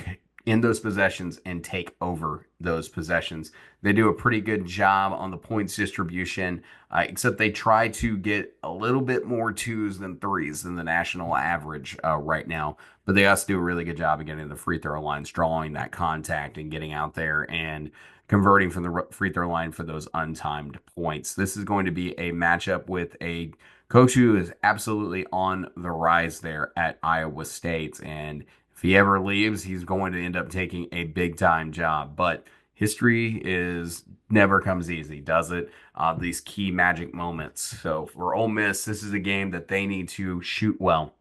end those possessions and take over those possessions. They do a pretty good job on the points distribution, except they try to get a little bit more twos than threes than the national average right now. But they also do a really good job of getting the free throw lines, drawing that contact, and getting out there and converting from the free throw line for those untimed points. This is going to be a matchup with a coach who is absolutely on the rise there at Iowa State. And if he ever leaves, he's going to end up taking a big time job. But history is never comes easy, does it? These key magic moments. So for Ole Miss, this is a game that they need to shoot well.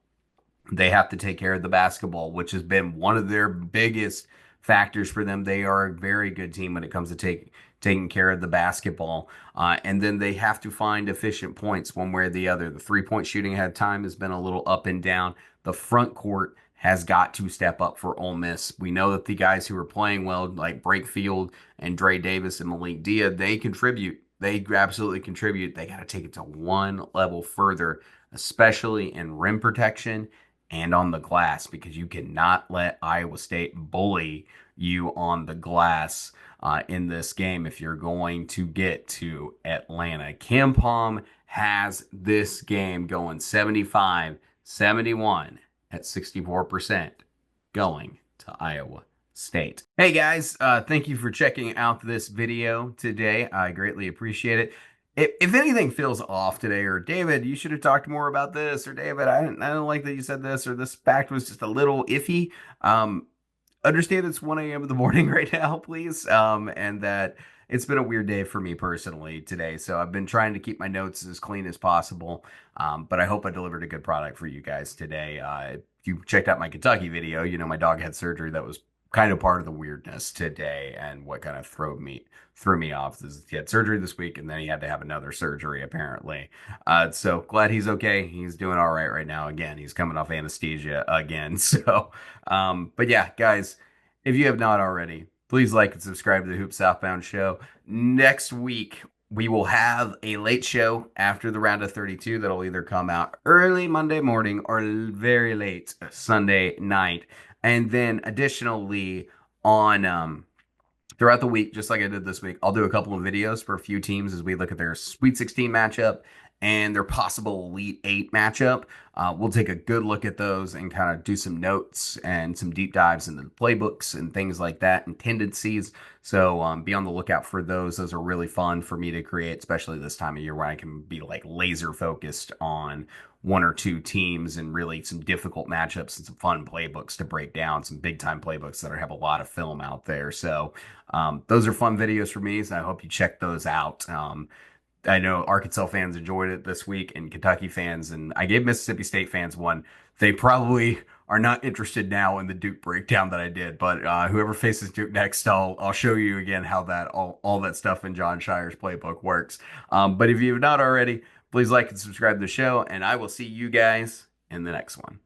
They have to take care of the basketball, which has been one of their biggest factors for them. They are a very good team when it comes to taking care of the basketball. And then they have to find efficient points one way or the other. The 3-point shooting at time has been a little up and down. The front court has got to step up for Ole Miss. We know that the guys who are playing well, like Brakefield and Dre Davis and Malik Dia, they contribute. They absolutely contribute. They got to take it to one level further, especially in rim protection and on the glass, because you cannot let Iowa State bully you on the glass in this game if you're going to get to Atlanta. KenPom has this game going 75-71 at 64% going to Iowa State. Hey guys, thank you for checking out this video today. I greatly appreciate it. If anything feels off today, or David, you should have talked more about this, or David, I don't like that you said this, or this fact was just a little iffy. Understand it's 1 a.m. in the morning right now, please. And that it's been a weird day for me personally today. So I've been trying to keep my notes as clean as possible. But I hope I delivered a good product for you guys today. If you checked out my Kentucky video, you know my dog had surgery. That was kind of part of the weirdness today, and what kind of threw me off is he had surgery this week, and then he had to have another surgery apparently. So glad he's okay. He's doing all right now. Again, he's coming off anesthesia again. So, but yeah, guys, if you have not already, please like and subscribe to the Hoop Southbound Show. Next week, we will have a late show after the round of 32 that'll either come out early Monday morning or very late Sunday night. And then additionally, on throughout the week, just like I did this week, I'll do a couple of videos for a few teams as we look at their Sweet 16 matchup and their possible Elite 8 matchup. We'll take a good look at those and kind of do some notes and some deep dives into the playbooks and things like that and tendencies. So be on the lookout for those. Those are really fun for me to create, especially this time of year where I can be like laser focused on one or two teams and really some difficult matchups and some fun playbooks to break down, some big time playbooks that have a lot of film out there. So those are fun videos for me, so I hope you check those out. I know Arkansas fans enjoyed it this week, and Kentucky fans, and I gave Mississippi State fans one. They probably are not interested now in the Duke breakdown that I did, but whoever faces Duke next, I'll show you again how that all that stuff in John Shire's playbook works. But if you have not already, please like and subscribe to the show, and I will see you guys in the next one.